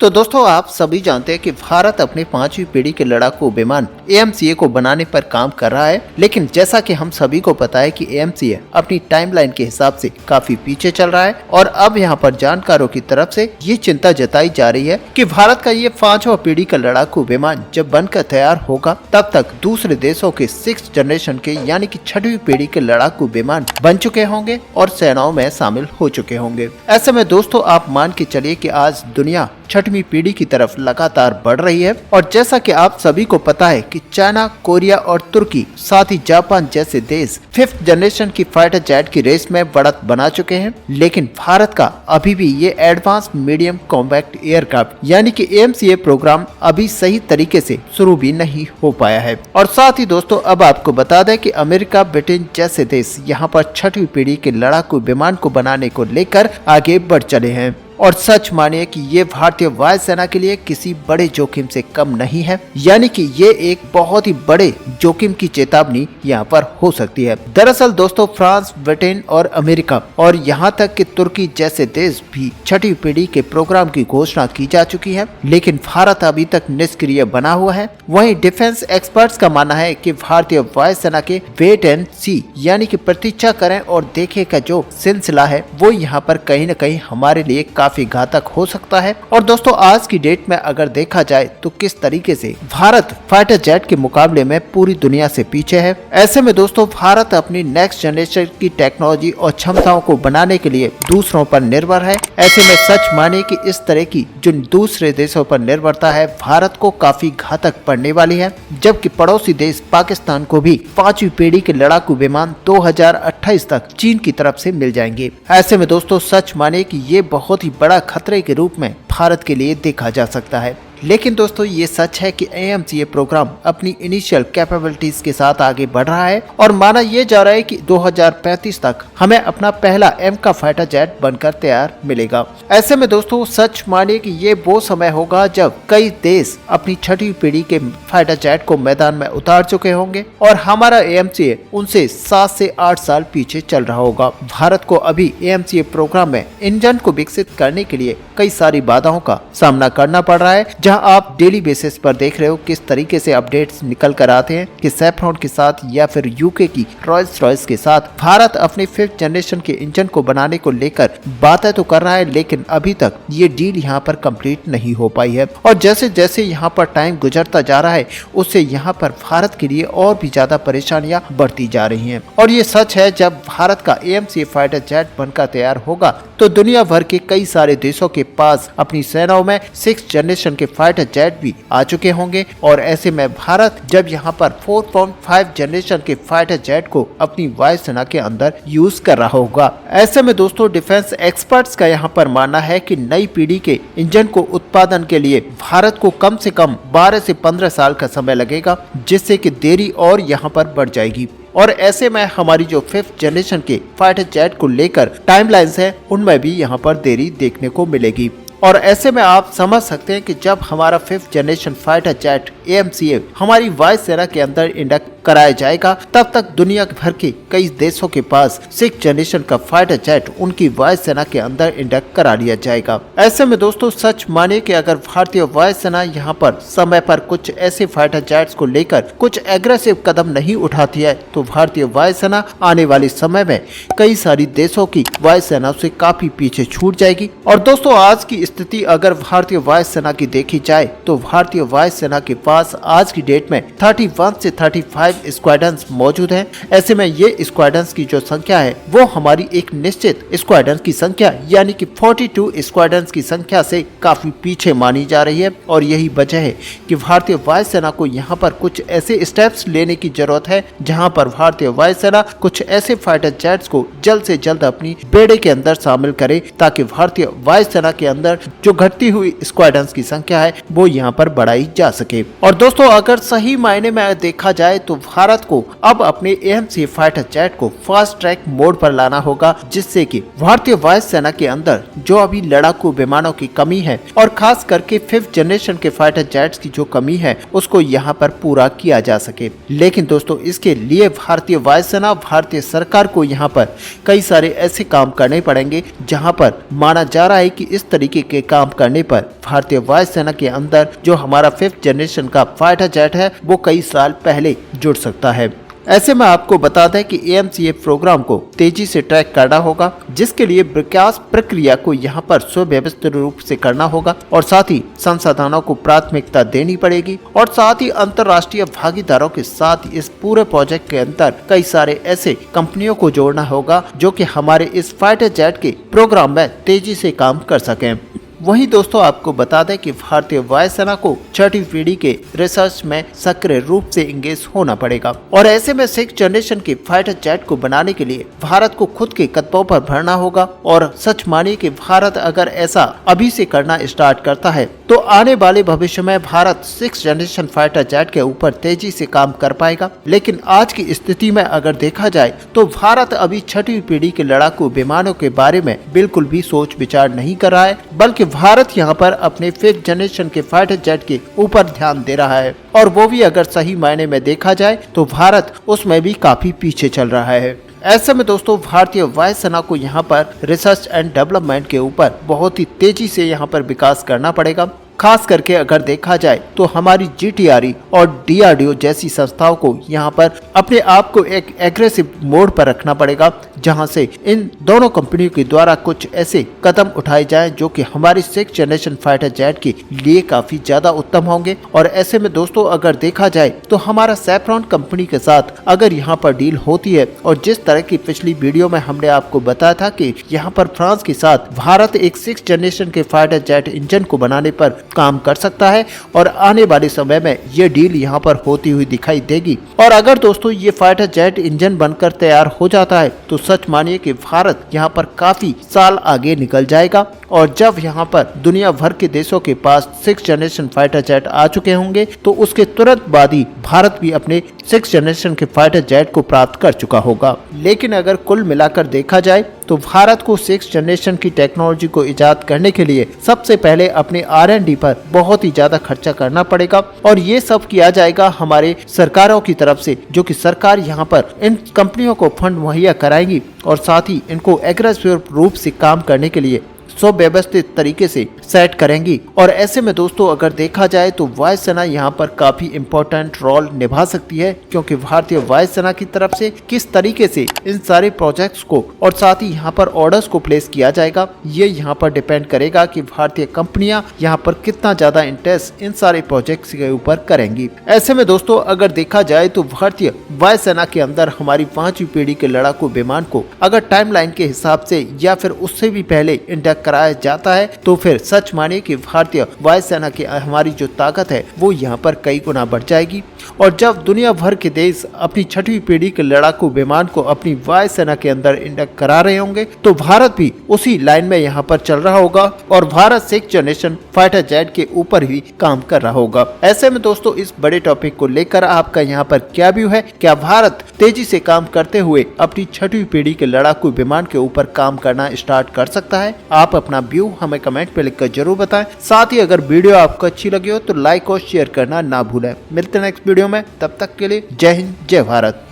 तो दोस्तों आप सभी जानते हैं कि भारत अपनी 5वीं पीढ़ी के लड़ाकू विमान AMCA को बनाने पर काम कर रहा है, लेकिन जैसा कि हम सभी को पता है कि AMCA अपनी टाइमलाइन के हिसाब से काफी पीछे चल रहा है और अब यहां पर जानकारों की तरफ से ये चिंता जताई जा रही है कि भारत का ये 5वां पीढ़ी का लड़ाकू विमान जब बनकर तैयार होगा तब तक दूसरे देशों के 6th जनरेशन के यानी कि 6वीं पीढ़ी के लड़ाकू विमान बन चुके होंगे और सेनाओं में शामिल हो चुके होंगे। ऐसे में दोस्तों आप मान के चलिए कि आज दुनिया 6वीं पीढ़ी की तरफ लगातार बढ़ रही है और जैसा कि आप सभी को पता है कि चाइना, कोरिया और तुर्की साथ ही जापान जैसे देश 5th जनरेशन की फाइटर जेट की रेस में बढ़त बना चुके हैं, लेकिन भारत का अभी भी ये एडवांस मीडियम कॉम्पैक्ट एयरक्राफ्ट यानी कि AMCA प्रोग्राम अभी सही तरीके से शुरू भी नहीं हो पाया है। और साथ ही दोस्तों अब आपको बता दें कि अमेरिका, ब्रिटेन जैसे देश यहाँ पर 6वीं पीढ़ी के लड़ाकू विमान को बनाने को लेकर आगे बढ़ चले हैं और सच मानिए कि ये भारतीय वायुसेना के लिए किसी बड़े जोखिम से कम नहीं है, यानी कि ये एक बहुत ही बड़े जोखिम की चेतावनी यहाँ पर हो सकती है। दरअसल दोस्तों फ्रांस, ब्रिटेन और अमेरिका और यहाँ तक कि तुर्की जैसे देश भी 6वीं पीढ़ी के प्रोग्राम की घोषणा की जा चुकी है, लेकिन भारत अभी तक निष्क्रिय बना हुआ है। वहीं डिफेंस एक्सपर्ट्स का मानना है कि भारतीय वायुसेना के वेट एंड सी यानी कि प्रतीक्षा करें और देखें का जो सिलसिला है वो यहाँ पर कहीं न कहीं हमारे लिए काफी घातक हो सकता है। और दोस्तों आज की डेट में अगर देखा जाए तो किस तरीके से भारत फाइटर जेट के मुकाबले में पूरी दुनिया से पीछे है। ऐसे में दोस्तों भारत अपनी नेक्स्ट जनरेशन की टेक्नोलॉजी और क्षमताओं को बनाने के लिए दूसरों पर निर्भर है। ऐसे में सच माने कि इस तरह की जो दूसरे देशों पर निर्भरता है भारत को काफी घातक पड़ने वाली है, जबकि पड़ोसी देश पाकिस्तान को भी 5वीं पीढ़ी के लड़ाकू विमान 2028 तक चीन की तरफ से मिल जाएंगे। ऐसे में दोस्तों सच माने कि ये बहुत ही बड़ा खतरे के रूप में भारत के लिए देखा जा सकता है। लेकिन दोस्तों ये सच है कि AMCA प्रोग्राम अपनी इनिशियल कैपेबिलिटीज के साथ आगे बढ़ रहा है और माना यह जा रहा है कि 2035 तक हमें अपना पहला M का फाइटर जेट बनकर तैयार मिलेगा। ऐसे में दोस्तों सच मानिए कि ये वो समय होगा जब कई देश अपनी 6वीं पीढ़ी के फाइटर जेट को मैदान में उतार चुके होंगे और हमारा AMCA उनसे 7 से 8 साल पीछे चल रहा होगा। भारत को अभी AMCA प्रोग्राम में इंजन को विकसित करने के लिए कई सारी बाधाओं का सामना करना पड़ रहा है, जहां आप डेली बेसिस पर देख रहे हो किस तरीके से अपडेट्स निकल कर आते हैं कि सैफ्रॉन के साथ या फिर यूके की रॉयल्स रॉयस के साथ भारत अपने 5th जनरेशन के इंजन को बनाने को लेकर बातें तो कर रहा है, लेकिन अभी तक ये डील यहाँ पर कंप्लीट नहीं हो पाई है। और जैसे जैसे यहाँ पर टाइम गुजरता जा रहा है उससे यहाँ पर भारत के लिए और भी ज्यादा परेशानियां बढ़ती जा रही हैं। और ये सच है जब भारत का AMCA फाइटर जेट बनकर तैयार होगा तो दुनिया भर के कई सारे देशों के पास अपनी सेनाओं में 6th जनरेशन के फाइटर जेट भी आ चुके होंगे और ऐसे में भारत जब यहाँ पर 4.5 जनरेशन के फाइटर जेट को अपनी वायुसेना के अंदर यूज कर रहा होगा। ऐसे में दोस्तों डिफेंस एक्सपर्ट्स का यहाँ पर मानना है कि नई पीढ़ी के इंजन को उत्पादन के लिए भारत को कम से कम 12 से 15 साल का समय लगेगा, जिससे कि देरी और यहाँ पर बढ़ जाएगी। और ऐसे में हमारी जो 5th जनरेशन के फाइटर जेट को लेकर टाइमलाइंस है उनमें भी यहाँ पर देरी देखने को मिलेगी। और ऐसे में आप समझ सकते हैं कि जब हमारा 5th generation fighter jet AMCA हमारी वायुसेना के अंदर इंडक्ट कराया जाएगा तब तक दुनिया भर के कई देशों के पास 6th जनरेशन का फाइटर जेट उनकी वायुसेना के अंदर इंडक्ट करा लिया जाएगा। ऐसे में दोस्तों सच माने कि अगर भारतीय वायुसेना यहाँ पर समय पर कुछ ऐसे फाइटर जेट्स को लेकर कुछ एग्रेसिव कदम नहीं उठाती है तो भारतीय वायुसेना आने वाले समय में कई सारी देशों की वायुसेना से काफी पीछे छूट जाएगी। और दोस्तों आज की स्थिति अगर भारतीय वायुसेना की देखी जाए तो भारतीय वायुसेना के पास आज की डेट में 31 से 35 स्क्वाड्रंस मौजूद हैं। ऐसे में ये स्क्वाड्रंस की जो संख्या है वो हमारी एक निश्चित स्क्वाड्रंस की संख्या यानी कि 42 स्क्वाड्रंस की संख्या से काफी पीछे मानी जा रही है। और यही वजह है कि भारतीय वायुसेना को यहाँ पर कुछ ऐसे स्टेप्स लेने की जरूरत है जहाँ पर भारतीय वायुसेना कुछ ऐसे फाइटर जेट्स को जल्द से जल्द अपनी बेड़े के अंदर शामिल करे ताकि भारतीय वायुसेना के अंदर जो घटती हुई स्क्वाड्रंस की संख्या है वो यहाँ पर बढ़ाई जा सके। और दोस्तों अगर सही मायने में देखा जाए तो भारत को अब अपने AMC फाइटर जेट को फास्ट ट्रैक मोड पर लाना होगा, जिससे कि भारतीय वायुसेना के अंदर जो अभी लड़ाकू विमानों की कमी है और खास करके 5th जनरेशन के फाइटर जेट्स की जो कमी है उसको यहाँ पर पूरा किया जा सके। लेकिन दोस्तों इसके लिए भारतीय वायुसेना, भारतीय सरकार को यहाँ पर कई सारे ऐसे काम करने पड़ेंगे जहाँ पर माना जा रहा है कि इस तरीके के काम करने पर भारतीय वायुसेना के अंदर जो हमारा 5th जनरेशन का फाइटर जेट है वो कई साल पहले जुड़ सकता है। ऐसे में आपको बता दें कि AMCA प्रोग्राम को तेजी से ट्रैक करना होगा, जिसके लिए विकास प्रक्रिया को यहाँ पर सुव्यवस्थित रूप से करना होगा और साथ ही संसाधनों को प्राथमिकता देनी पड़ेगी और साथ ही अंतर्राष्ट्रीय भागीदारों के साथ इस पूरे प्रोजेक्ट के अंदर कई सारे ऐसे कंपनियों को जोड़ना होगा जो कि हमारे इस फाइटर जेट के प्रोग्राम में तेजी से काम कर सकें। वहीं दोस्तों आपको बता दें कि भारतीय वायुसेना को 6ठी पीढ़ी के रिसर्च में सक्रिय रूप से इंगेज होना पड़ेगा और ऐसे में 6th जनरेशन के फाइटर जेट को बनाने के लिए भारत को खुद के कदमों पर भरना होगा। और सच मानिए कि भारत अगर ऐसा अभी से करना स्टार्ट करता है तो आने वाले भविष्य में Bharat 6th generation fighter jet के ऊपर तेजी से काम कर पाएगा। लेकिन आज की स्थिति में अगर देखा जाए तो भारत अभी 6ठी पीढ़ी के लड़ाकू विमानों के बारे में बिल्कुल भी सोच विचार नहीं कर रहा है, बल्कि भारत यहाँ पर अपने 5th जनरेशन के फाइटर जेट के ऊपर ध्यान दे रहा है और वो भी अगर सही मायने में देखा जाए तो भारत उसमें भी काफी पीछे चल रहा है। ऐसे में दोस्तों भारतीय वायुसेना को यहाँ पर रिसर्च एंड डेवलपमेंट के ऊपर बहुत ही तेजी से यहाँ पर विकास करना पड़ेगा। खास करके अगर देखा जाए तो हमारी GTRE और DRDO जैसी संस्थाओं को यहाँ पर अपने आप को एक एग्रेसिव मोड पर रखना पड़ेगा, जहाँ से इन दोनों कंपनियों के द्वारा कुछ ऐसे कदम उठाए जाएं जो कि हमारी 6th जनरेशन फाइटर जेट के लिए काफी ज्यादा उत्तम होंगे। और ऐसे में दोस्तों अगर देखा जाए तो हमारा सैफ्रॉन कंपनी के साथ अगर यहाँ पर डील होती है और जिस तरह की पिछली वीडियो में हमने आपको बताया था कि यहाँ पर फ्रांस के साथ भारत एक 6th जनरेशन के फाइटर जेट इंजन को बनाने पर काम कर सकता है और आने वाले समय में ये डील यहाँ पर होती हुई दिखाई देगी। और अगर दोस्तों ये फाइटर जेट इंजन बनकर तैयार हो जाता है तो सच मानिए कि भारत यहाँ पर काफी साल आगे निकल जाएगा और जब यहाँ पर दुनिया भर के देशों के पास 6th जनरेशन फाइटर जेट आ चुके होंगे तो उसके तुरंत बाद ही भारत भी अपने 6th जनरेशन के फाइटर जेट को प्राप्त कर चुका होगा। लेकिन अगर कुल मिलाकर देखा जाए तो भारत को 6th जनरेशन की टेक्नोलॉजी को इजाद करने के लिए सबसे पहले अपने R&D पर बहुत ही ज्यादा खर्चा करना पड़ेगा और ये सब किया जाएगा हमारे सरकारों की तरफ से, जो कि सरकार यहाँ पर इन कंपनियों को फंड मुहैया कराएंगी और साथ ही इनको एग्रेसिव रूप से काम करने के लिए सुव्यवस्थित तरीके से सेट करेंगी। और ऐसे में दोस्तों अगर देखा जाए तो वायुसेना यहाँ पर काफी इम्पोर्टेंट रोल निभा सकती है, क्योंकि भारतीय वायुसेना की तरफ से किस तरीके से इन सारे प्रोजेक्ट्स को और साथ ही यहाँ पर ऑर्डर्स को प्लेस किया जाएगा ये यहाँ पर डिपेंड करेगा कि भारतीय कंपनियां यहाँ पर कितना ज्यादा इंटरेस्ट इन सारे प्रोजेक्ट्स के ऊपर करेंगी। ऐसे में दोस्तों अगर देखा जाए तो भारतीय वायुसेना के अंदर हमारी 5वीं पीढ़ी के लड़ाकू विमान को अगर टाइमलाइन के हिसाब से या फिर उससे भी पहले इंडक्ट कराया जाता है तो फिर सच मानिए कि भारतीय वायुसेना की हमारी जो ताकत है वो यहाँ पर कई गुना बढ़ जाएगी। और जब दुनिया भर के देश अपनी 6वीं पीढ़ी के लड़ाकू विमान को अपनी वायुसेना के अंदर इंडक्ट करा रहे होंगे तो भारत भी उसी लाइन में यहाँ पर चल रहा होगा और Bharat 6th generation fighter jet के ऊपर ही काम कर रहा होगा। ऐसे में दोस्तों इस बड़े टॉपिक को लेकर आपका यहाँ पर क्या व्यू है? क्या भारत तेजी से काम करते हुए अपनी 6वीं पीढ़ी के लड़ाकू विमान के ऊपर काम करना स्टार्ट कर सकता है? आप अपना व्यू हमें कमेंट पे लिखकर जरूर बताएं। साथ ही अगर वीडियो आपको अच्छी लगी हो तो लाइक और शेयर करना ना भूलें। मिलते हैं नेक्स्ट वीडियो में, तब तक के लिए जय हिंद जय भारत।